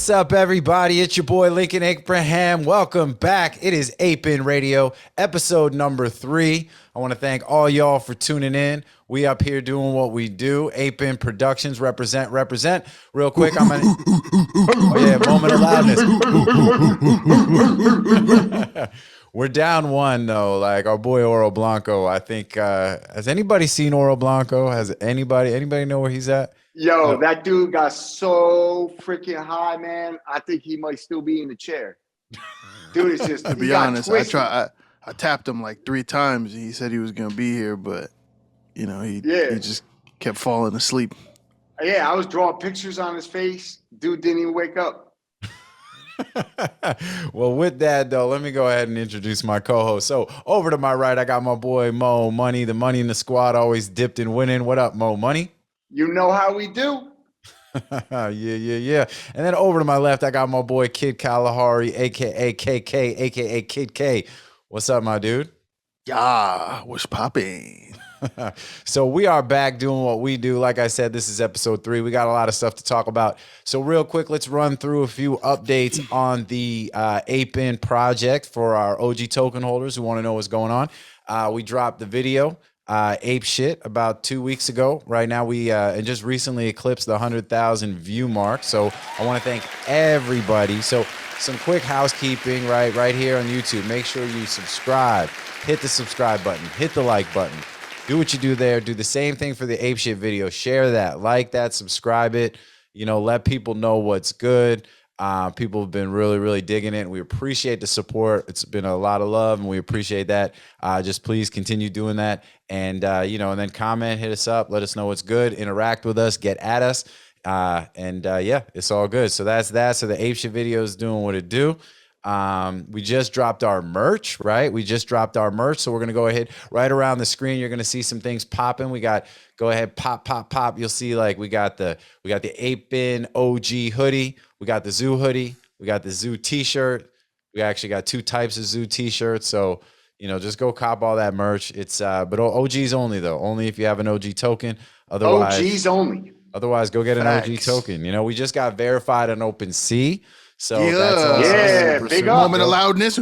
What's up, everybody? It's your boy Lincoln Abraham. Welcome back. It is Ape-In Radio, episode number 3. I want to thank all y'all for tuning in. We up here doing what we do. Ape-In Productions, represent. Real quick, I'm gonna. Oh yeah, moment of loudness. We're down one though. Like our boy Oro Blanco. I think. Has anybody seen Oro Blanco? Has anybody know where he's at? Yo, that dude got so freaking high, man. I think he might still be in the chair. Dude is just, to be honest, I tapped him like 3 times and he said he was going to be here, but you know, he just kept falling asleep. Yeah, I was drawing pictures on his face. Dude didn't even wake up. Well, with that, though, let me go ahead and introduce my co-host. So over to my right, I got my boy Mo Money. The money in the squad always dipped in winning. What up, Mo Money? You know how we do. Yeah. And then over to my left, I got my boy Kid Kalahari, a.k.a. KK, a.k.a. Kid K. What's up, my dude? Yeah, what's popping? So we are back doing what we do. Like I said, this is episode 3. We got a lot of stuff to talk about. So real quick, let's run through a few updates on the Ape-In project for our OG token holders who want to know what's going on. We dropped the video. ApeSh about 2 weeks ago. Right now, we and just recently eclipsed the 100,000 view mark. So I want to thank everybody. So some quick housekeeping right here on YouTube. Make sure you subscribe, hit the subscribe button, hit the like button. Do what you do there. Do the same thing for the ApeSh video. Share that, like that, subscribe it. You know, let people know what's good. People have been really digging it. We appreciate the support. It's been a lot of love, and we appreciate that. Just please continue doing that. And, and then comment, hit us up, let us know what's good, interact with us, get at us. Yeah, it's all good. So that's that. So the ApeSh video is doing what it do. We just dropped our merch, right? So we're going to go ahead right around the screen. You're going to see some things popping. We got, go ahead, pop. You'll see like we got the Ape-In OG hoodie. We got the Zoo hoodie. We got the Zoo t-shirt. We actually got 2 types of Zoo t-shirts. So, you know, just go cop all that merch. It's, but OGs only though. Only if you have an OG token. Otherwise, OGs only. Otherwise, go get an OG token. You know, we just got verified on OpenSea. So that's awesome. Yeah, big up. Moment of loudness.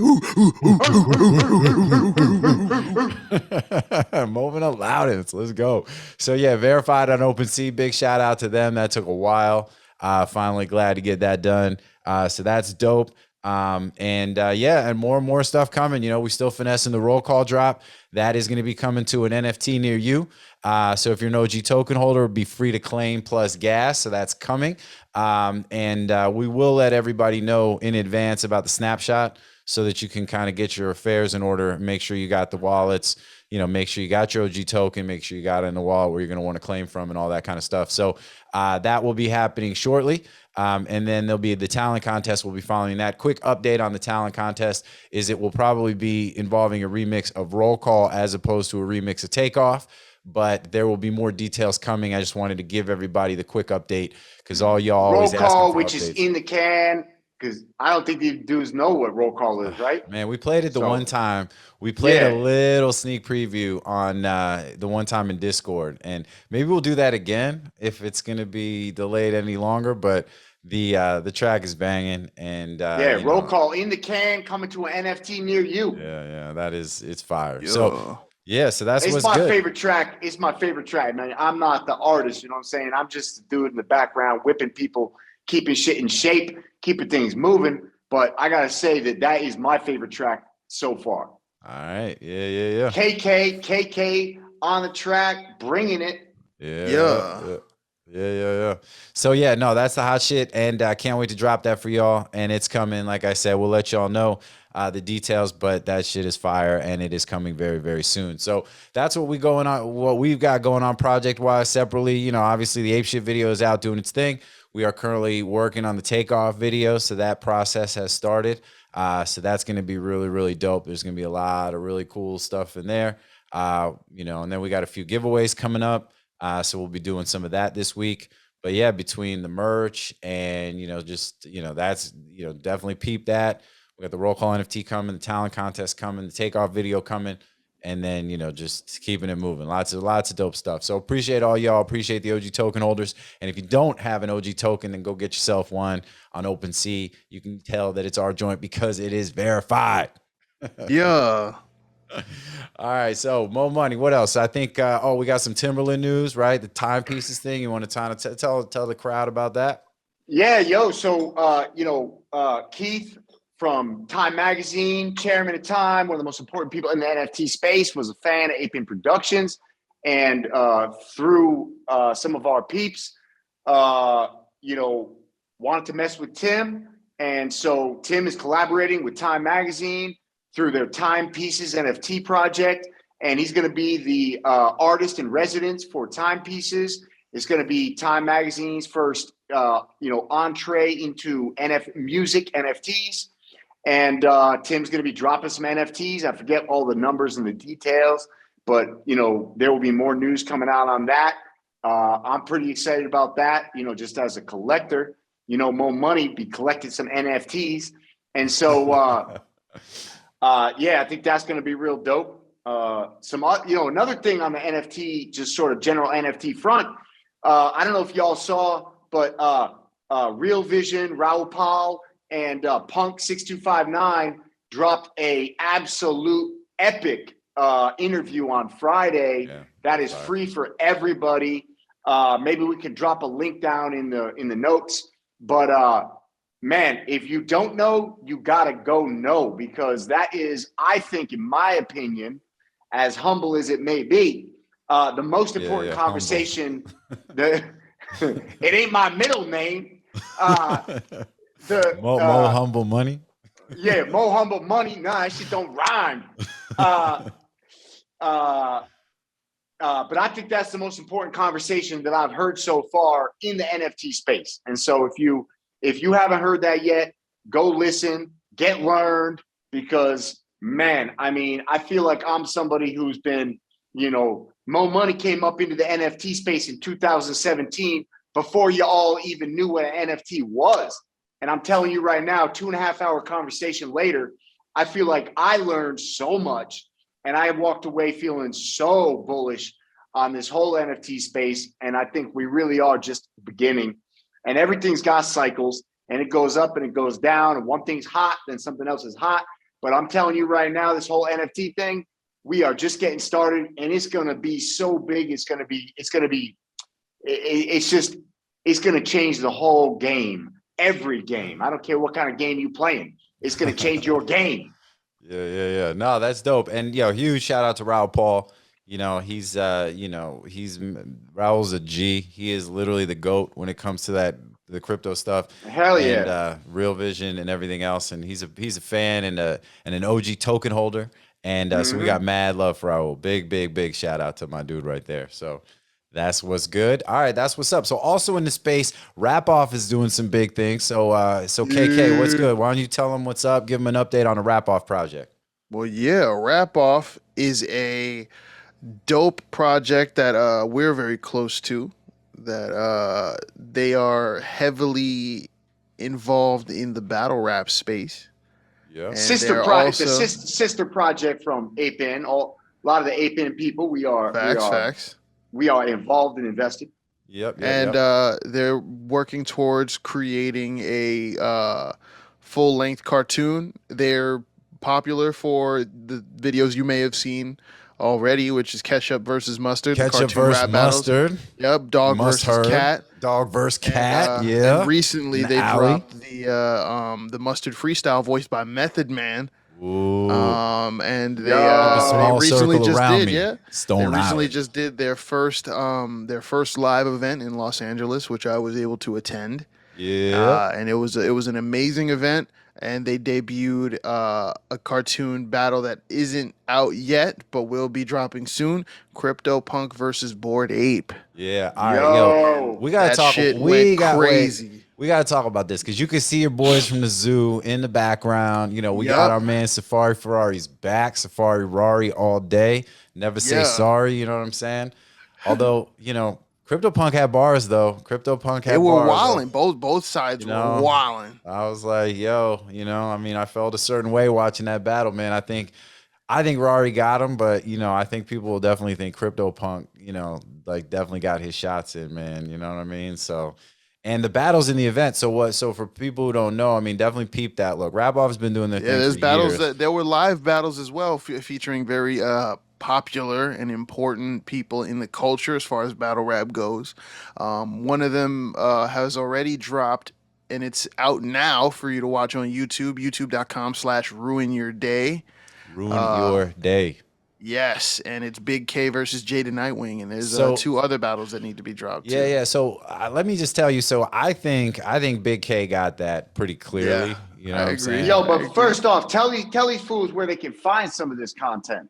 Moment of loudness. Let's go. So yeah, verified on OpenSea. Big shout out to them. That took a while. Finally glad to get that done. So that's dope. And more and more stuff coming. You know, we still finessing the roll call drop. That is going to be coming to an NFT near you. So if you're an OG token holder, be free to claim plus gas. So that's coming. We will let everybody know in advance about the snapshot so that you can kind of get your affairs in order. Make sure you got the wallets, you know, make sure you got your OG token, make sure you got it in the wallet where you're going to want to claim from and all that kind of stuff. So that will be happening shortly. And then there'll be the talent contest. We'll be following that. Quick update on the talent contest is it will probably be involving a remix of Roll Call as opposed to a remix of Takeoff. But there will be more details coming. I just wanted to give everybody the quick update because all y'all always roll call, which updates. Is in the can. Because I don't think these dudes know what roll call is, right? Man, we played it the one time. We played a little sneak preview on the one time in Discord, and maybe we'll do that again if it's going to be delayed any longer. But the track is banging, and roll call in the can, coming to an NFT near you. Yeah, it's fire. Yeah. So. Yeah, so that's it's what's good. Favorite track. It's my favorite track, man. I'm not the artist, you know what I'm saying? I'm just the dude in the background whipping people, keeping shit in shape, keeping things moving. But I gotta say that is my favorite track so far. All right, yeah. KK on the track, bringing it. Yeah. So yeah, no, that's the hot shit, and I can't wait to drop that for y'all. And it's coming. Like I said, we'll let y'all know the details, but that shit is fire, and it is coming very, very soon. So that's what we've got going on project wise separately. You know, obviously the ApeSh video is out doing its thing. We are currently working on the takeoff video, so that process has started. So that's going to be really, really dope. There's going to be a lot of really cool stuff in there. And then we got a few giveaways coming up. So we'll be doing some of that this week. But yeah, between the merch and, that's, definitely peep that. We got the roll call NFT coming, the talent contest coming, the takeoff video coming. and then, you know, just keeping it moving. Lots of dope stuff. So appreciate all y'all. Appreciate the OG token holders. And if you don't have an OG token, then go get yourself one on OpenSea. You can tell that it's our joint because it is verified. Yeah. All right, so Mo Money. What else? I think. We got some Timbaland news, right? The timepieces thing. You want to tell the crowd about that? Yeah, yo. So Keith from Time Magazine, chairman of Time, one of the most important people in the NFT space, was a fan of Ape-In Productions, and through some of our peeps, wanted to mess with Tim, and so Tim is collaborating with Time Magazine through their Timepieces NFT project, and he's going to be the artist in residence for Timepieces. It's going to be Time Magazine's first, entree into music NFTs, and Tim's going to be dropping some NFTs. I forget all the numbers and the details, but there will be more news coming out on that. I'm pretty excited about that. Just as a collector, Mo Money be collecting some NFTs, and so. I think that's going to be real dope. Another thing on the NFT, just sort of general NFT front. I don't know if y'all saw, but RealVision, Raul, and Punk 6259 dropped a absolute epic interview on Friday that is free for everybody. Maybe we can drop a link down in the notes, but. Man, if you don't know, you gotta go know, because that is, I think, in my opinion, as humble as it may be, the most important conversation. It ain't my middle name. Mo Humble Money. Yeah, Mo Humble Money. Nah, that shit don't rhyme. But I think that's the most important conversation that I've heard so far in the NFT space. And so if you haven't heard that yet, go listen, get learned, because, man, I mean, I feel like I'm somebody who's been, Mo Money came up into the NFT space in 2017 before you all even knew what an NFT was. And I'm telling you right now, 2.5 hour conversation later, I feel like I learned so much, and I walked away feeling so bullish on this whole NFT space. And I think we really are just at the beginning. And everything's got cycles, and it goes up and it goes down, and one thing's hot, then something else is hot. But I'm telling you right now, this whole NFT thing, we are just getting started, and it's going to be so big. It's going to change the whole game, every game. I don't care what kind of game you playing. It's going to change your game. Yeah. No, that's dope. And huge shout out to Raul Paul. He's Raul's a G. He is literally the GOAT when it comes to the crypto stuff. Hell yeah. And RealVision and everything else. And he's a fan and an OG token holder. And so we got mad love for Raul. Big shout out to my dude right there. So that's what's good. All right, that's what's up. So also in the space, Rap Off is doing some big things. So KK, what's good? Why don't you tell them what's up? Give them an update on the Rap Off project. Well, yeah, Rap Off is a dope project that we're very close to, that they are heavily involved in the battle rap space. Yeah, sister project from Ape-In. A lot of the Ape-In people, we are involved and invested. Yep. They're working towards creating a full-length cartoon. They're popular for the videos you may have seen already, which is Ketchup versus Mustard. Ketchup versus Mustard. Yep. Dog versus Cat. Dog versus Cat. And recently they dropped the Mustard freestyle voiced by Method Man. Ooh. And they recently just did their first live event in Los Angeles, which I was able to attend. Yeah. And it was an amazing event. And they debuted a cartoon battle that isn't out yet, but will be dropping soon. CryptoPunk versus Bored Ape. Yeah. All right, yo. We gotta talk. Crazy. We gotta talk about this because you can see your boys from TheZoo in the background. We got our man Safari Ferrari's back. Safari Rari all day. Never say sorry. You know what I'm saying? Although CryptoPunk had bars though. CryptoPunk had bars. They were wilding. Both sides were wilding. I was like, I felt a certain way watching that battle, man. I think I think Rari got him, but I think people will definitely think CryptoPunk, like definitely got his shots in, man. You know what I mean? So, and the battles in the event. So what? So for people who don't know, I mean, definitely peep that. Look, Rap Off's been doing their Yeah, thing for there's battles years. there were live battles as well, featuring very popular and important people in the culture as far as battle rap goes. One of them has already dropped, and it's out now for you to watch on YouTube, youtube.com/ruin your day. Ruin your day. Yes, and it's Big K versus Jay the Nightwing, and there's So two other battles that need to be dropped yeah, too. yeah. So let me just tell you. So I think Big K got that pretty Yeah, clearly. You know I what I'm agree. saying? Yo, I but agree. first off, tell these fools where they can find some of this content.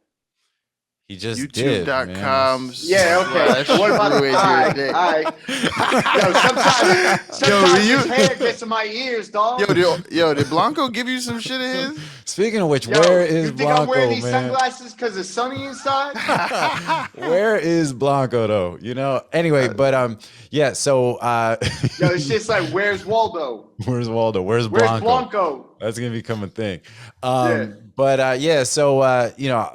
He just did, man. YouTube.com Yeah, okay. slash What about ruin all your right, day. all right. Yo, sometimes you- his hair gets in my ears, dog. Did Blanco give you some shit of his? Speaking of which, Yo, where is you think I'm wearing Blanco, these man? sunglasses because it's sunny inside? Where is Blanco though? Anyway, but yeah, so Yo, it's just like, where's Waldo? where's Waldo? Where's Where's Blanco? Blanco? That's gonna become a thing. Yeah. But yeah, so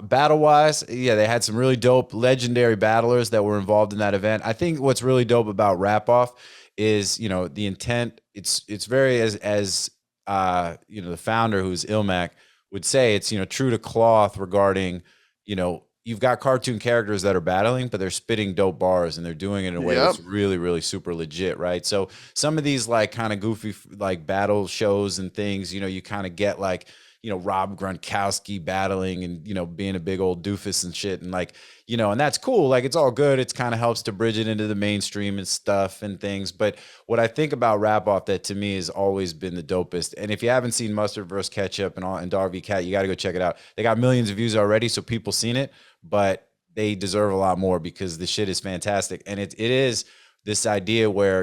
battle wise, yeah, they had some really dope legendary battlers that were involved in that event. I think what's really dope about Rap Off is, the intent. It's very as the founder, who's Ilmac, would say, it's true to cloth regarding, you've got cartoon characters that are battling, but they're spitting dope bars and they're doing it in a way Yep. that's really, really super legit, right? So some of these like kind of goofy like battle shows and things, you kind of get like, Rob Gronkowski battling and, being a big old doofus and shit. And like, and that's cool. Like, it's all good. It's kind of helps to bridge it into the mainstream and stuff and things. But what I think about Rap Off that to me has always been the dopest. And if you haven't seen Mustard vs. Ketchup and Dog v Cat, you got to go check it out. They got millions of views already, so people seen it, but they deserve a lot more because the shit is fantastic. And it is this idea where,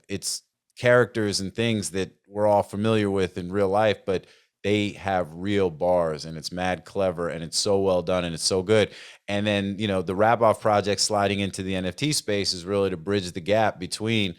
it's characters and things that we're all familiar with in real life, but they have real bars and it's mad clever and it's so well done and it's so good. And then, the Rap Off project sliding into the NFT space is really to bridge the gap between,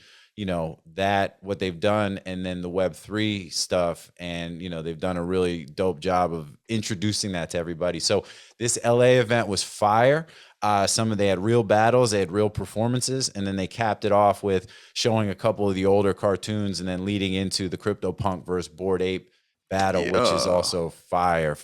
that what they've done and then the Web3 stuff. And, they've done a really dope job of introducing that to everybody. So this LA event was fire. They had real battles, they had real performances, and then they capped it off with showing a couple of the older cartoons and then leading into the CryptoPunk versus Bored Ape battle, which is Yeah. also fire.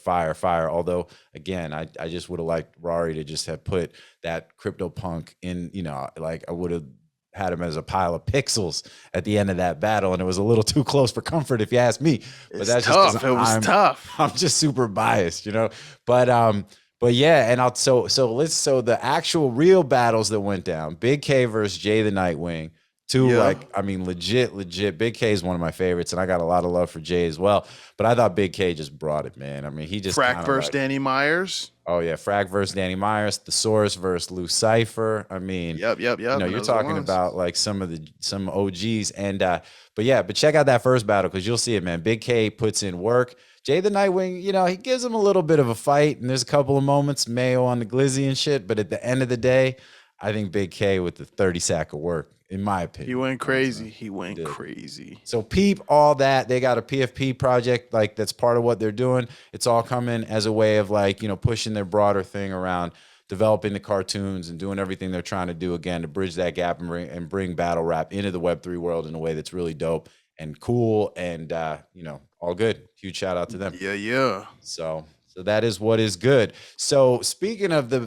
Although, again, I just would have liked Rari to just have put that CryptoPunk in, like I would have had him as a pile of pixels at the end of that battle, and it was a little too close for comfort, if you ask me. But It's that's tough. just because It was tough. I'm just super biased, But yeah, and so the actual real battles that went down: Big K versus Jay the Nightwing. Two, Yeah. like, I mean, legit. Big K is one of my favorites, and I got a lot of love for Jay as well. But I thought Big K just brought it, man. I mean, he just Frack kind of versus like, Danny Myers. oh yeah, Frag versus Danny Myers, Thesaurus versus Lou Cipher. I mean, Yep. you're Those are the talking ones. about like some OGs, and but check out that first battle because you'll see it, man. Big K puts in work. Jay the Nightwing, he gives him a little bit of a fight, and there's a couple of moments, Mayo on the glizzy and shit. But at the end of the day, I think Big K with the 30 sack of work, in my opinion. He went crazy. He He went did. crazy. So peep all that. They got a PFP project, like that's part of what they're doing. It's all coming as a way of like, pushing their broader thing around developing the cartoons and doing everything they're trying to do again to bridge that gap and bring battle rap into the Web3 world in a way that's really dope and cool and all good. Huge shout out to them. Yeah. So that is what is good. So speaking of the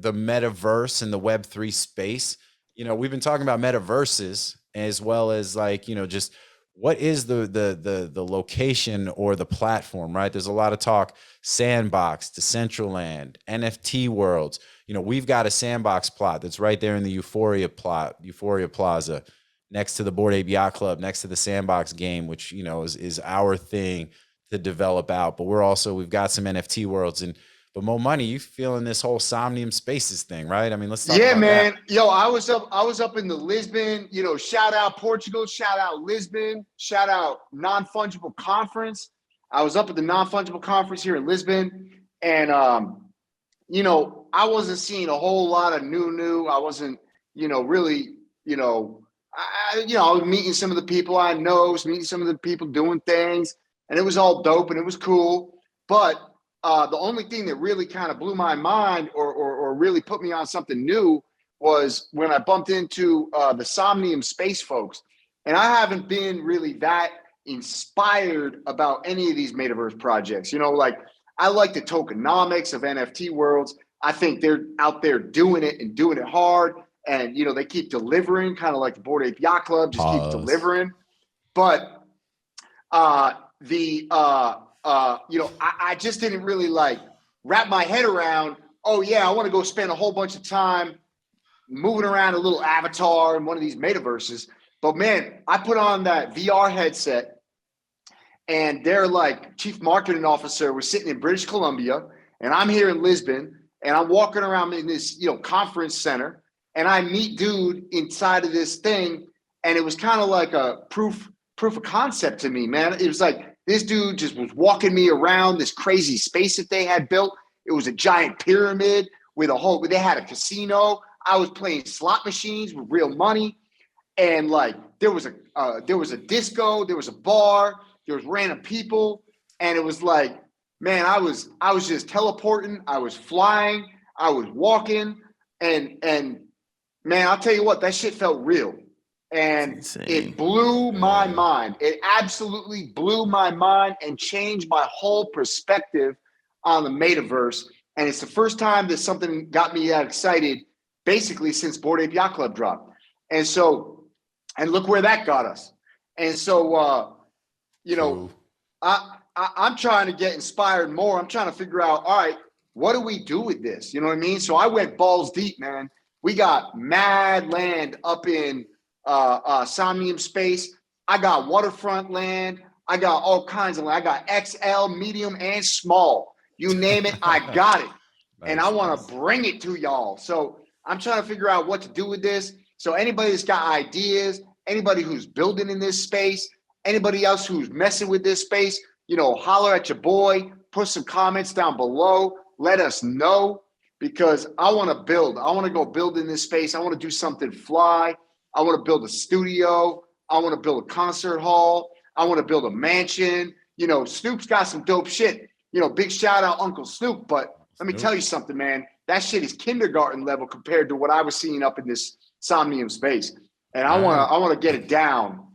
metaverse and the Web3 space, we've been talking about metaverses as well as like, just what is the location or the platform, right? There's a lot of talk, Sandbox, Decentraland, NFT worlds. We've got a Sandbox plot that's right there in the Euphoria Plaza, next to the Bored Ape Yacht Club, next to the Sandbox game, which, is our thing to develop out. But we've got some NFT worlds. But Mo Money, you feeling this whole Somnium Spaces thing, right? I mean, let's talk about man. that. Yo, I was up in the Lisbon, shout out Portugal, shout out Lisbon, shout out Non-Fungible Conference. I was up at the Non-Fungible Conference here in Lisbon, and I wasn't seeing a whole lot of new. I wasn't, really, I was meeting some of the people I know, meeting some of the people doing things, and it was all dope and it was cool. But the only thing that really kind of blew my mind or really put me on something new was when I bumped into the Somnium Space folks. And I haven't been really that inspired about any of these metaverse projects. You know, like I like the tokenomics of NFT worlds. I think they're out there doing it and doing it hard. And, you know, they keep delivering, kind of like the Bored Ape Yacht Club just keeps delivering. But I just didn't really like wrap my head around, oh yeah, I want to go spend a whole bunch of time moving around a little avatar in one of these metaverses. But man, I put on that VR headset and their like chief marketing officer was sitting in British Columbia and I'm here in Lisbon and I'm walking around in this, you know, conference center and I meet dude inside of this thing. And it was kind of like a proof of concept to me, man. It was like, this dude just was walking me around this crazy space that they had built. It was a giant pyramid with they had a casino. I was playing slot machines with real money. And like, there was a disco, there was a bar, there was random people. And it was like, man, I was just teleporting. I was flying. I was walking and man, I'll tell you what, that shit felt real. And it blew my mind. It absolutely blew my mind and changed my whole perspective on the metaverse. And it's the first time that something got me that excited, basically since Bored Ape Yacht Club dropped. And so, and look where that got us. And so, you know, I'm trying to get inspired more. I'm trying to figure out, all right, what do we do with this? You know what I mean? So I went balls deep, man. We got mad land up in Somnium Space. I got waterfront land. I got all kinds of land. I got XL, medium, and small. You name it, I got it. And I want to bring it to y'all. So I'm trying to figure out what to do with this. So anybody that's got ideas, anybody who's building in this space, anybody else who's messing with this space, you know, holler at your boy, put some comments down below. Let us know because I want to build. I want to go build in this space. I want to do something fly. I want to build a studio. I want to build a concert hall. I want to build a mansion. You know, Snoop's got some dope shit. You know, big shout out Uncle Snoop. But let me tell you something, man. That shit is kindergarten level compared to what I was seeing up in this Somnium Space. And I want to get it down.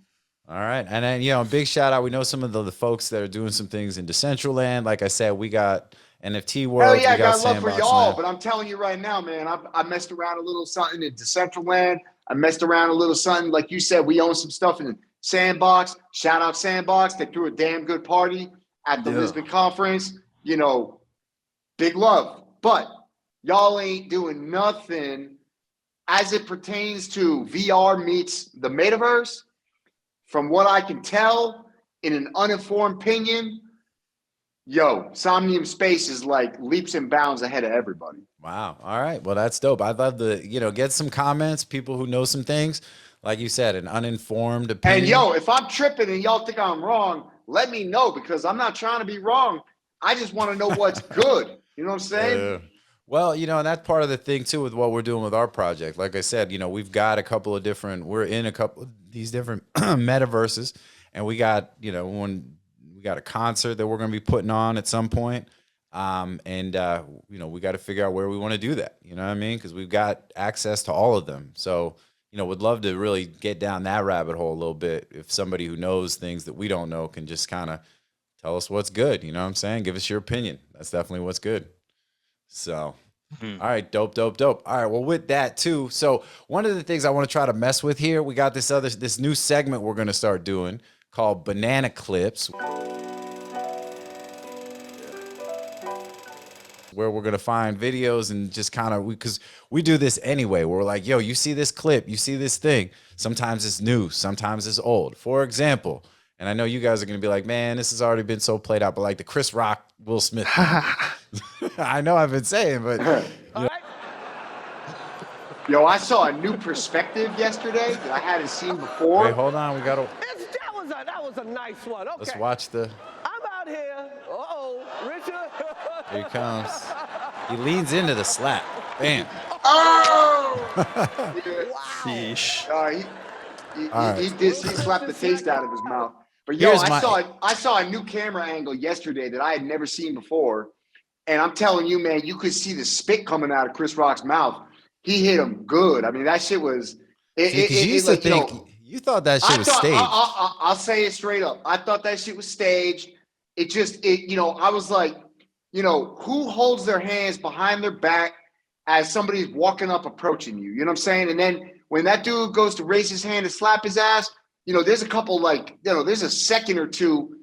All right. And then, you know, big shout out. We know some of the folks that are doing some things in Decentraland. Like I said, we got NFT World. Hell yeah, I got love for y'all. But I'm telling you right now, man, I messed around a little something in Decentraland. I messed around a little something. Like you said, we own some stuff in Sandbox. Shout out Sandbox. They threw a damn good party at the Lisbon conference. You know, big love. But y'all ain't doing nothing as it pertains to VR meets the metaverse. From what I can tell, in an uninformed opinion, yo, Somnium Space is like leaps and bounds ahead of everybody. Wow. All right. Well, that's dope. I'd love to, you know, get some comments, people who know some things. Like you said, an uninformed opinion. And yo, if I'm tripping and y'all think I'm wrong, let me know because I'm not trying to be wrong. I just want to know what's good. You know what I'm saying? Well, you know, and that's part of the thing too with what we're doing with our project. Like I said, you know, we're in a couple of these different metaverses, and we got, you know, we got a concert that we're going to be putting on at some point. You know, we got to figure out where we want to do that. You know what I mean? Because we've got access to all of them. So, you know, would love to really get down that rabbit hole a little bit. If somebody who knows things that we don't know can just kind of tell us what's good. You know what I'm saying? Give us your opinion. That's definitely what's good. So, all right, dope. All right, well, with that too. So one of the things I want to try to mess with here, we got this new segment we're going to start doing called Banana Clips, where we're going to find videos and just kind of, because we do this anyway. We're like, yo, you see this clip, you see this thing. Sometimes it's new, sometimes it's old. For example, and I know you guys are going to be like, man, this has already been so played out, but like the Chris Rock, Will Smith thing. I know I've been saying, but yo, I saw a new perspective yesterday that I hadn't seen before. Wait, hold on, we gotta. That was a nice one. Okay. Let's watch the. I'm out here. Richard. Here he comes. He leans into the slap. Bam. Oh! Wow. He slapped the taste out of his mouth. But yo, I saw a new camera angle yesterday that I had never seen before. and I'm telling you, man, you could see the spit coming out of Chris Rock's mouth. He hit him good. I mean, that shit was. Because you used to Like, think you thought that shit was staged. I'll say it straight up. I thought that shit was staged. I was like, who holds their hands behind their back as somebody's walking up, approaching you? You know what I'm saying? And then when that dude goes to raise his hand and slap his ass, there's a couple there's a second or two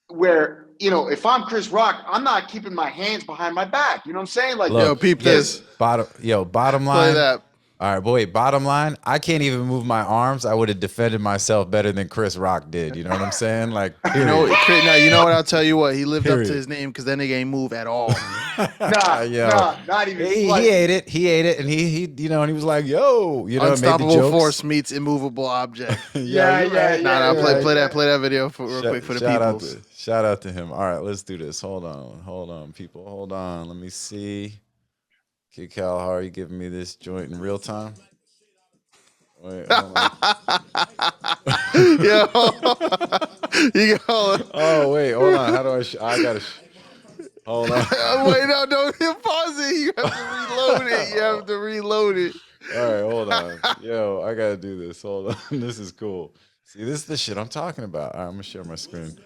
where, if I'm Chris Rock, I'm not keeping my hands behind my back. You know what I'm saying? Like, Look, peep this. Bottom line. Play that. All right, boy. Bottom line, I can't even move my arms. I would have defended myself better than Chris Rock did. You know what I'm saying? Like, You know what? I'll tell you what. He lived up to his name because that nigga ain't move at all. Nah, not even. He ate it. He ate it, and he and he was like, "Yo, Unstoppable made the jokes. Force meets immovable object. Yeah. Play that video real quick for the people. Shout out to him. All right, let's do this. Hold on, people. Hold on. Let me see. Kid Kalahari giving me this joint in real time. Wait, hold on. Yo, you go. Oh wait, hold on. How do I gotta. Hold on. Wait, no, don't pause it. You have to reload it. All right, hold on. Yo, I gotta do this. Hold on. This is cool. See, this is the shit I'm talking about. All right, I'm gonna share my screen.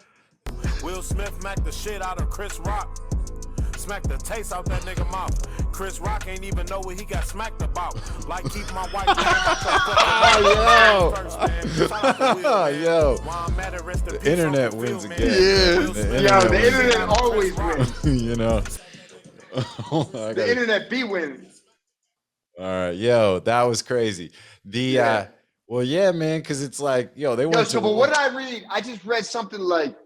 Will Smith smacked the shit out of Chris Rock. Smacked the taste out that nigga mouth. Chris Rock ain't even know what he got smacked about. Like keep my wife Yo. The internet wins again. The internet always wins. The internet be wins. All right, yo, that was crazy. Well, yeah, man, because it's like, they went to. But what did I read? I just read something like,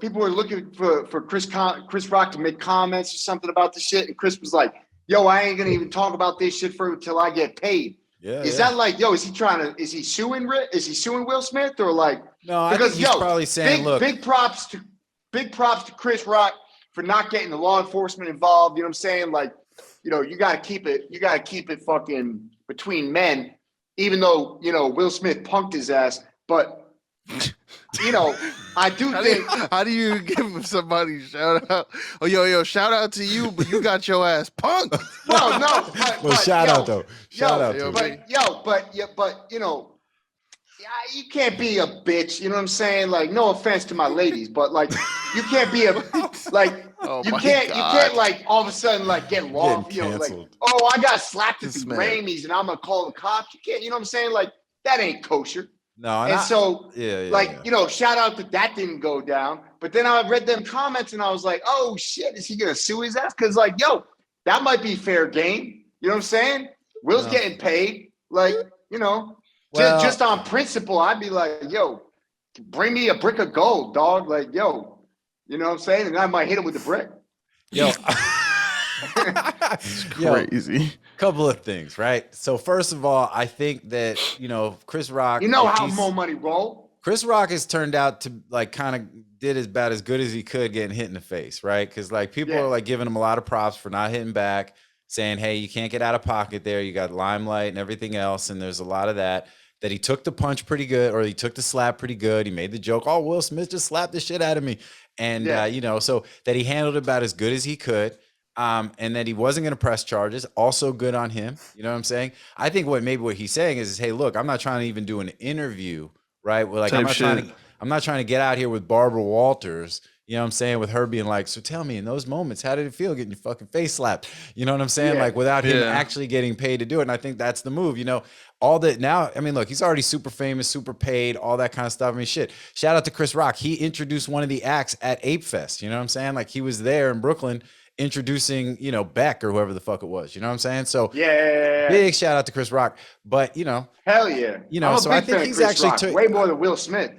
people were looking for Chris Rock to make comments or something about the shit, and Chris was like, "Yo, I ain't gonna even talk about this shit until I get paid." Yeah. Is that like, is he suing Will Smith or like? No, I think he's probably saying, look, big props to Chris Rock for not getting the law enforcement involved. You know what I'm saying? Like, you gotta keep it fucking between men, even though Will Smith punked his ass, but. I do think. How do you give somebody a shout out? Oh, yo, shout out to you, but you got your ass punked. Well, no, but shout out though. Shout out to you can't be a bitch. You know what I'm saying? Like, no offense to my ladies, but like, you can't be a like. Oh you can't like all of a sudden like get lost. Like, oh, I got slapped at the Grammys and I'm gonna call the cops. You can't. You know what I'm saying? Like, that ain't kosher. No, shout out that didn't go down. But then I read them comments and I was like, oh shit, is he gonna sue his ass? Because like, that might be fair game. You know what I'm saying? Will's getting paid. Like, just on principle, I'd be like, bring me a brick of gold, dog. Like, you know what I'm saying? And I might hit him with the brick. It's crazy. Couple of things, right? So first of all, I think that Chris Rock. How more money roll. Chris Rock has turned out to like kind of did about as good as he could getting hit in the face, right? Because like people are like giving him a lot of props for not hitting back, saying, "Hey, you can't get out of pocket there. You got limelight and everything else." And there's a lot of that he took the punch pretty good, or he took the slap pretty good. He made the joke, "Oh, Will Smith just slapped the shit out of me," and so that he handled it about as good as he could. And that he wasn't going to press charges. Also good on him. You know what I'm saying? I think what he's saying is, hey, look, I'm not trying to even do an interview, right? Well, like I'm not trying to get out here with Barbara Walters. You know what I'm saying? With her being like, so tell me in those moments, how did it feel getting your fucking face slapped? You know what I'm saying? Like without him actually getting paid to do it. And I think that's the move, all that now. I mean, look, he's already super famous, super paid, all that kind of stuff. I mean, shit, shout out to Chris Rock. He introduced one of the acts at Ape Fest. You know what I'm saying? Like he was there in Brooklyn introducing, Beck or whoever the fuck it was. You know what I'm saying? So big shout out to Chris Rock. But hell yeah. So I think he's actually way more than Will Smith.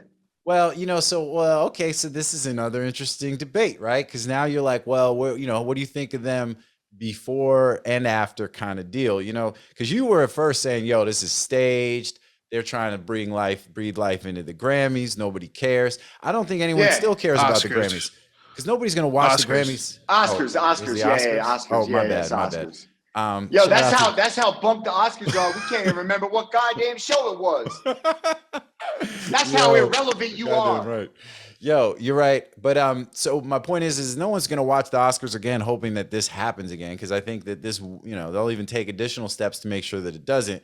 Well, okay, so this is another interesting debate, right? Because now you're like, well, what do you think of them before and after kind of deal? Because you were at first saying, yo, this is staged. They're trying to breathe life into the Grammys. Nobody cares. I don't think anyone still cares about the Grammys. Because nobody's gonna watch the Grammys. Oscars. Oh, my bad. That's how bumped the Oscars are. We can't even remember what goddamn show it was. That's how irrelevant you are. Right. Yo, you're right. But so my point is no one's gonna watch the Oscars again, hoping that this happens again, because I think that this, they'll even take additional steps to make sure that it doesn't.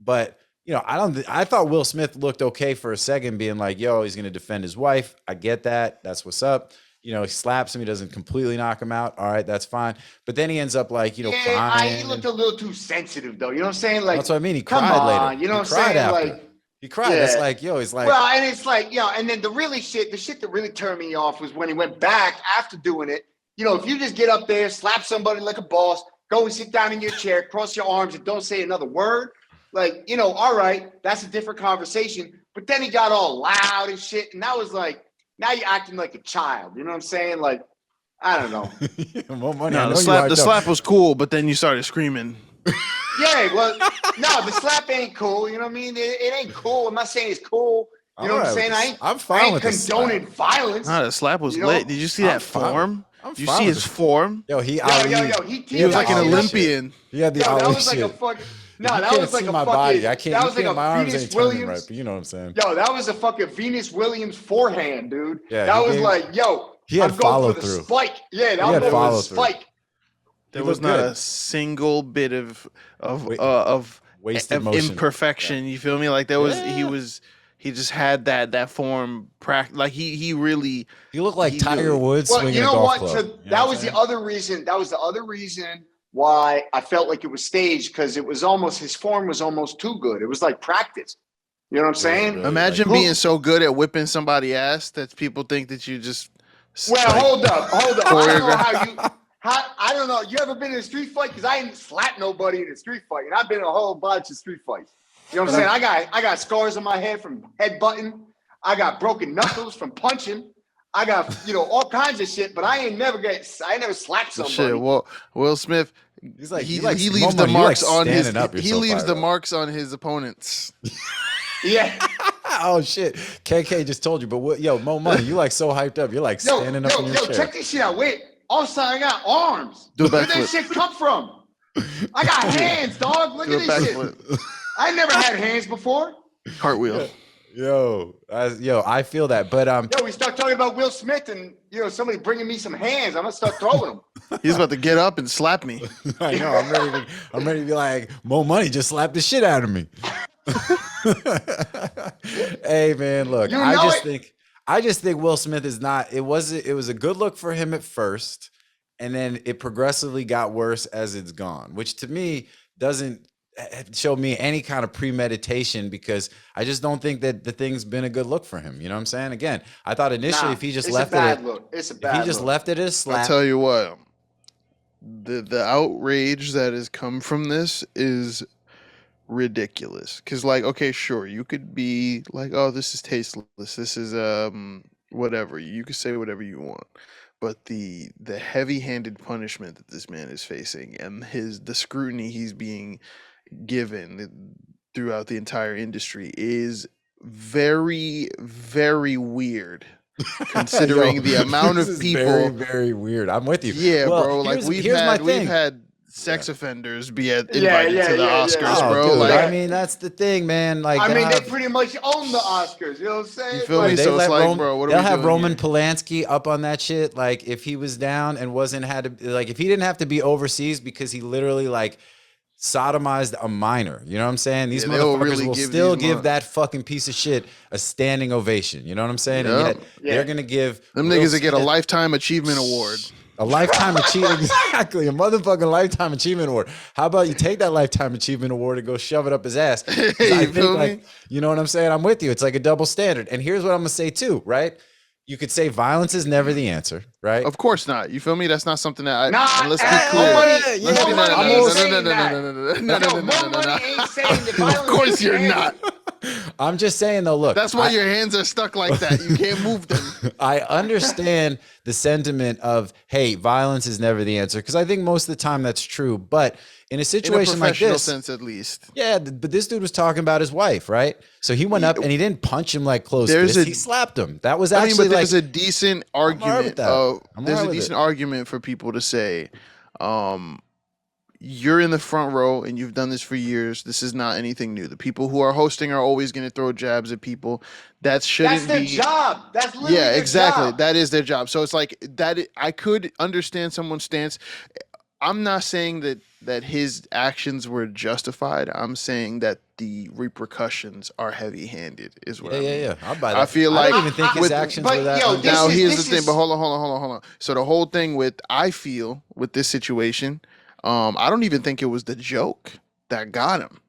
But I thought Will Smith looked okay for a second, being like, yo, he's gonna defend his wife. I get that. That's what's up. He slaps him. He doesn't completely knock him out. All right, that's fine. But then he ends up like, crying. He looked a little too sensitive, though. You know what I'm saying? Like, that's what I mean. He come cried on, later. You know he what I'm cried saying? after. Like, he cried. yeah. That's like, yo, he's like, well, and it's like, and then the shit that really turned me off was when he went back after doing it. If you just get up there, slap somebody like a boss, go and sit down in your chair, cross your arms, and don't say another word. Like, all right, that's a different conversation. But then he got all loud and shit, and that was like, now you're acting like a child. You know what I'm saying? Like, I don't know. More money. No, the slap was cool, but then you started screaming. Yeah, well, no, the slap ain't cool. You know what I mean? It ain't cool. I'm not saying it's cool. You know what I'm saying? I'm fine with condoning violence. No, the slap was lit. Did you see that form? Did you see his form? Yo, he was like an Olympian. He had the that Ali was like shit. a fucking. No, you that can't was like see a my fucking. body. I can't. That was like my a arms Venus ain't turning Williams. right, but you know what I'm saying. Yo, that was a fucking Venus Williams forehand, dude. Yeah, that was like, yo, he had I'm going follow for the through. Spike. Yeah, that was follow the through. spike. There was not a single bit of wasted motion. Imperfection. You feel me? Like there was. He just had that form. Like he really. He looked like Tiger Woods swinging a golf club. So that was the other reason. That was the other reason why I felt like it was staged, because it was almost, his form was almost too good. It was like practice. You know what I'm saying? Really Imagine being so good at whipping somebody's ass that people think that you just. Well, hold up. I don't know I don't know. You ever been in a street fight? Because I ain't slapped nobody in a street fight, and I've been in a whole bunch of street fights. You know what I'm saying? I got scars on my head from headbutting. I got broken knuckles from punching. I got all kinds of shit, but I never slapped somebody. Shit. Well, Will Smith. He's like, he leaves the marks on his. He leaves the right? marks on his opponents. Yeah. Oh shit. KK just told you, but Mo Money, you like so hyped up. You're like standing up in your chair. Check this shit out. Wait. All of a sudden I got arms. Where did that shit come from? I got hands, dog. Look at this shit. I never had hands before. Cartwheel. Yo, I feel that, but we start talking about Will Smith, and somebody bringing me some hands. I'm gonna start throwing them. He's about to get up and slap me. I know. I'm ready to be like, Mo Money just slapped the shit out of me. Hey man, look, I just think Will Smith is not. It was a good look for him at first, and then it progressively got worse as it's gone, which to me doesn't show me any kind of premeditation, because I just don't think that the thing's been a good look for him. You know what I'm saying? Again, I thought initially if he just left left it as slap. I'll tell you what, the outrage that has come from this is ridiculous. Because okay, sure, you could be like, oh, this is tasteless, this is whatever, you could say whatever you want, but the heavy-handed punishment that this man is facing and the scrutiny he's being given throughout the entire industry is very, very weird. Considering the amount of people, very, very weird. I'm with you. Yeah, bro. Like we've had sex offenders be invited to the Oscars, bro. Dude, like, I mean, that's the thing, man. Like, they pretty much own the Oscars. You know what I'm saying? You feel me? So it's like, bro, what are we doing? They'll have Roman Polanski up on that shit. Like, if he was down and if he didn't have to be overseas because he literally sodomized a minor. You know what I'm saying? These motherfuckers will still give that fucking piece of shit a standing ovation. You know what I'm saying? Yeah. And yet they're gonna give them niggas that get a lifetime achievement award. A lifetime achievement, exactly. A motherfucking lifetime achievement award. How about you take that lifetime achievement award and go shove it up his ass? I think, you know what I'm saying? I'm with you. It's like a double standard. And here's what I'm gonna say too, right? You could say violence is never the answer, right? Of course not. You feel me? That's not something that let's be clear. Of course you're not. I'm just saying though, look. That's why your hands are stuck like that. You can't move them. I understand the sentiment of, hey, violence is never the answer, because I think most of the time that's true. But in a situation like this, sense at least. Yeah, but this dude was talking about his wife, right? So he went up and he didn't punch him like close fist. He slapped him. That was actually there's a decent argument. There's a decent argument for people to say, you're in the front row and you've done this for years. This is not anything new. The people who are hosting are always going to throw jabs at people. That shouldn't That's their be. job. That's literally Yeah, their exactly. job. That is their job. So it's like that. I could understand someone's stance. I'm not saying that his actions were justified. I'm saying that the repercussions are heavy-handed. Is what I mean. Yeah. I'll buy that. I feel I like don't even think his with- actions but, were that. yo, now This here's is- the thing, but hold on. So the whole thing with I feel with this situation, I don't even think it was the joke that got him.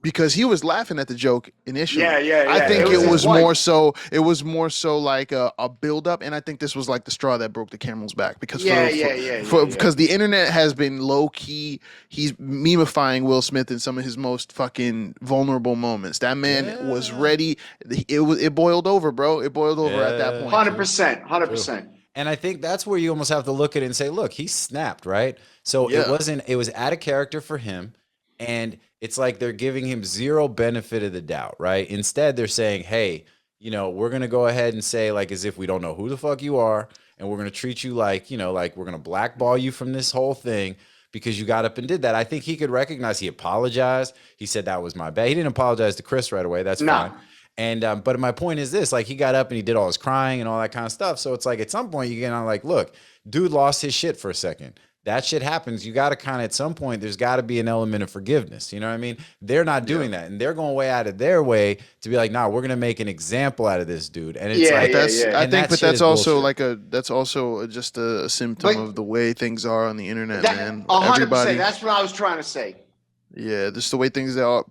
Because he was laughing at the joke initially. Yeah. I think It was it was his wife. more so. It was more so like a build up, and I think this was like the straw that broke the camel's back. Because because the internet has been low key. He's memifying Will Smith in some of his most fucking vulnerable moments. That man was ready. It boiled over, bro. It boiled over at that point. 100%. And I think that's where you almost have to look at it and say, look, he snapped, right? So Yeah. it was out of character for him. And it's like they're giving him zero benefit of the doubt, right? Instead, they're saying, hey, we're going to go ahead and say, like, as if we don't know who the fuck you are. And we're going to treat you like, like we're going to blackball you from this whole thing because you got up and did that. I think he could recognize he apologized. He said that was my bad. He didn't apologize to Chris right away. That's fine. And but my point is this, like he got up and he did all his crying and all that kind of stuff. So it's like at some point you get on like, look, dude lost his shit for a second. That shit happens. You got to kind of at some point, there's got to be an element of forgiveness. You know what I mean? They're not doing that. And they're going way out of their way to be like, nah, we're going to make an example out of this dude. And it's like, I think, but that's also bullshit. that's also just a symptom of the way things are on the internet, man. 100%. That's what I was trying to say. Yeah, just the way things are.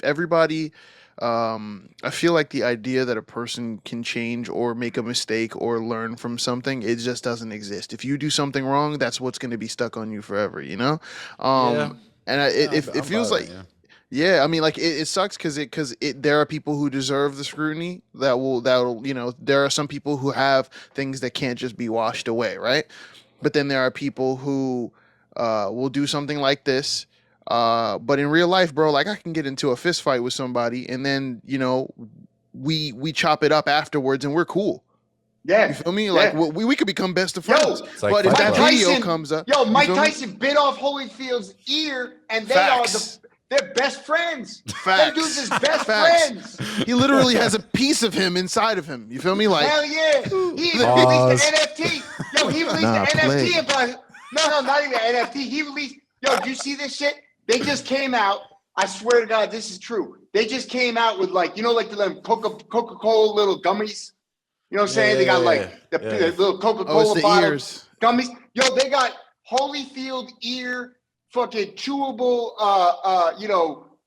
Everybody. I feel like the idea that a person can change or make a mistake or learn from something, it just doesn't exist. If you do something wrong, that's what's going to be stuck on you forever, And it feels like, I mean, like it sucks because there are people who deserve the scrutiny that'll there are some people who have things that can't just be washed away, right? But then there are people who will do something like this. But in real life, bro, like I can get into a fist fight with somebody and then, we chop it up afterwards and we're cool. Yeah. You feel me? Like we could become best of friends. like but if Fight that Club. video comes up. Mike Tyson bit off Holyfield's ear and they're best friends. Them dudes is best friends. He literally has a piece of him inside of him. You feel me? Like hell yeah. He released the NFT. Yo, he released the NFT about no, not even NFT. He released do you see this shit? They just came out. I swear to God, this is true. They just came out with like the Coca-Cola little gummies. You know what I'm saying? They got like the little Coca-Cola bottle gummies. Yo, they got Holyfield ear fucking chewable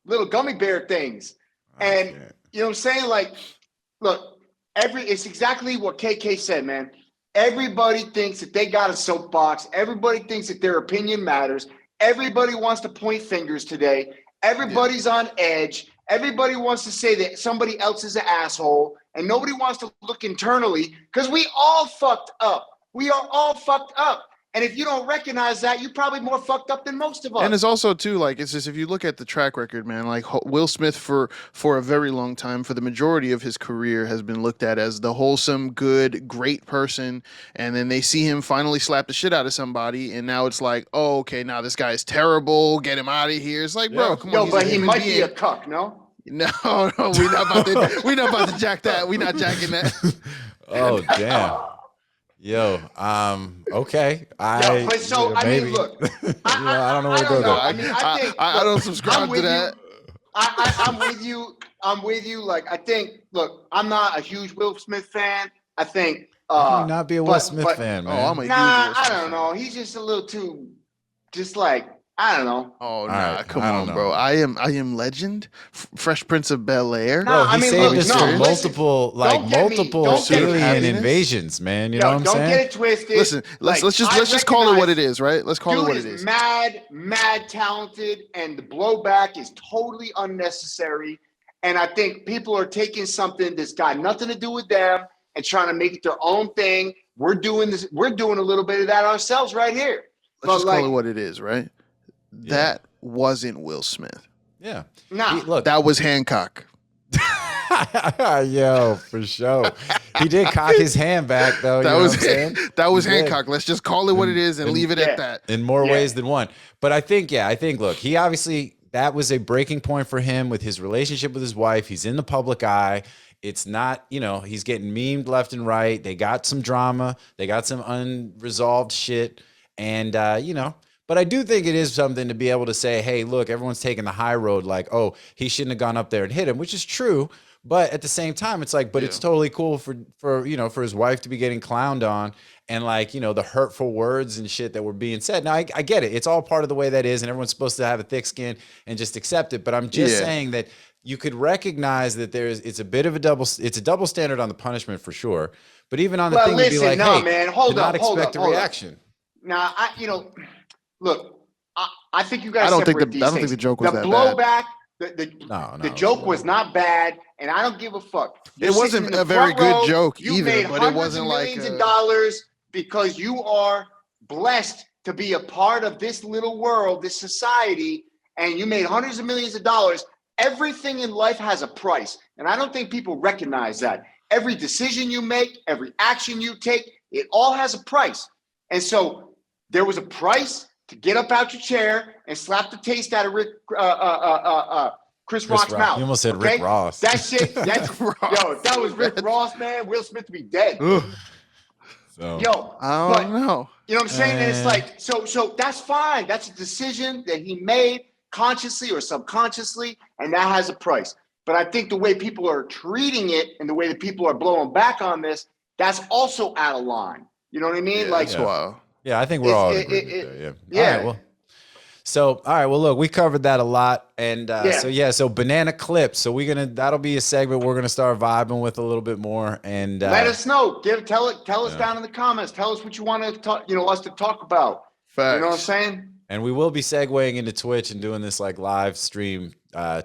little gummy bear things. And you know what I'm saying? Like, look, it's exactly what KK said, man. Everybody thinks that they got a soapbox. Everybody thinks that their opinion matters. Everybody wants to point fingers today. Everybody's on edge. Everybody wants to say that somebody else is an asshole, and nobody wants to look internally because we all fucked up. We are all fucked up. And if you don't recognize that, you're probably more fucked up than most of us. And it's also too like it's just if you look at the track record, man, like Will Smith for a very long time, for the majority of his career, has been looked at as the wholesome, good, great person. And then they see him finally slap the shit out of somebody, and now it's like, oh, okay, now this guy is terrible. Get him out of here. It's like, bro, come on. But he might be a cuck, no? No, we're not about to jack that. We're not jacking that. Oh damn. Yo, okay. I mean, look, I don't know where to go there. I mean, I think I don't subscribe to that. I'm with you. I'm with you. Like, I think, look, I'm not a huge Will Smith fan. I think. How can you not be a Will Smith fan, man? Oh, I'm a huge I Will Smith don't know. He's just a little too, just like, I don't know. Oh, right, come on, bro. I am Legend, Fresh Prince of Bel-Air. Bro, he saved us from multiple don't get me- alien invasions, man. You know what I'm Don't saying? get it twisted. Listen, let's just call it what it is, right? Let's call it what it is. Mad talented, and the blowback is totally unnecessary. And I think people are taking something that's got nothing to do with them and trying to make it their own thing. We're doing this. We're doing a little bit of that ourselves right here. Let's just call it what it is, right? That wasn't Will Smith. Yeah. Nah. Look, That was Hancock. Yo, for sure. He did cock his hand back though. That you know was what I'm saying? that was He did. Hancock. Let's just call it what it is and leave it at that. In more Yeah. ways than one. But I think, look, he obviously, that was a breaking point for him with his relationship with his wife. He's in the public eye. It's not, he's getting memed left and right. They got some drama. They got some unresolved shit. And, but I do think it is something to be able to say, hey, look, everyone's taking the high road. Like, oh, he shouldn't have gone up there and hit him, which is true. But at the same time, it's like, but it's totally cool for his wife to be getting clowned on and like, the hurtful words and shit that were being said. Now I get it. It's all part of the way that is. And everyone's supposed to have a thick skin and just accept it. But I'm just saying that you could recognize that it's a bit of a double standard on the punishment for sure. But even on the thing to be like, hey, man, hold up, expect a reaction. Now, look, I think you guys. I don't think the joke was the that blowback. bad. The joke was not bad, and I don't give a fuck. It wasn't a very good joke either, but it wasn't like millions of dollars because you are blessed to be a part of this little world, this society, and you made hundreds of millions of dollars. Everything in life has a price, and I don't think people recognize that. Every decision you make, every action you take, it all has a price. And so there was a price to get up out your chair and slap the taste out of Chris Rock's mouth. You almost said Rick Ross. That shit, if that was Rick Ross, man, Will Smith would be dead. So, I don't know. You know what I'm saying? And it's like, so that's fine. That's a decision that he made consciously or subconsciously, and that has a price. But I think the way people are treating it and the way that people are blowing back on this, that's also out of line. You know what I mean? Yeah, I think we're all agreeing with that. Yeah. All right. Well, look, we covered that a lot, and so banana clips. So that'll be a segment we're gonna start vibing with a little bit more, and let us know. Tell us down in the comments. Tell us what you want to talk. Us to talk about. Facts. You know what I'm saying? And we will be segueing into Twitch and doing this like live stream,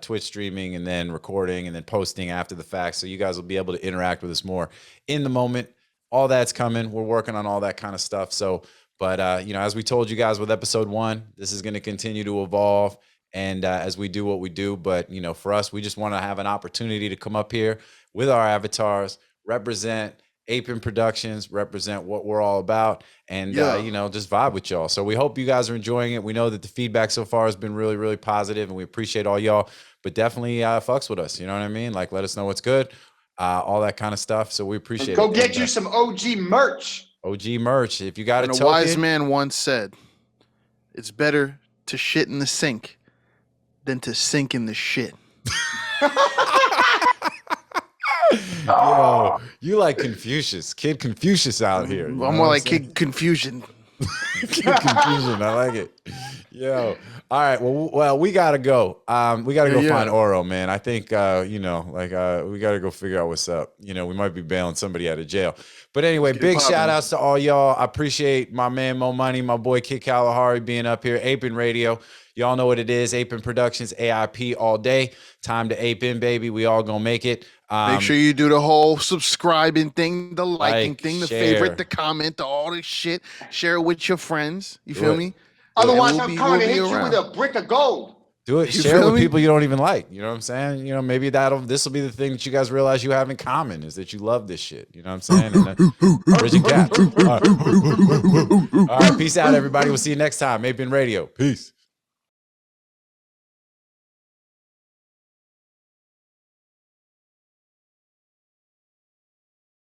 Twitch streaming, and then recording, and then posting after the fact. So you guys will be able to interact with us more in the moment. All that's coming. We're working on all that kind of stuff. So. But, as we told you guys with episode 1, this is going to continue to evolve and as we do what we do. But, for us, we just want to have an opportunity to come up here with our avatars, represent Ape-In Productions, represent what we're all about, and, just vibe with y'all. So we hope you guys are enjoying it. We know that the feedback so far has been really, really positive, and we appreciate all y'all. But definitely fucks with us. You know what I mean? Like, let us know what's good, all that kind of stuff. So we appreciate it. Go get you some OG merch. OG merch. If you got a wise man once said, it's better to shit in the sink than to sink in the shit. Yo, you like Confucius, Kid Confucius out here. I'm more like Kid Confusion. Kid Confusion. I like it. Yo. All right. Well, we gotta go. We gotta go find Oro, man. I think we gotta go figure out what's up. We might be bailing somebody out of jail. But anyway, big shout outs to all y'all. I appreciate my man Mo Money, my boy Kid Kalahari being up here. Ape-In Radio. Y'all know what it is. Ape-In Productions, AIP all day. Time to Ape-In, baby. We all gonna make it. Make sure you do the whole subscribing thing, the liking thing, the share. favorite, the comment, all this shit. Share it with your friends. You feel me? Otherwise, I'm coming to hit you with a brick of gold. Do it. Share it with people you don't even like. You know what I'm saying? Maybe this will be the thing that you guys realize you have in common is that you love this shit. You know what I'm saying? And bridging gaps. All right. Peace out, everybody. We'll see you next time. Ape-In Radio. Peace.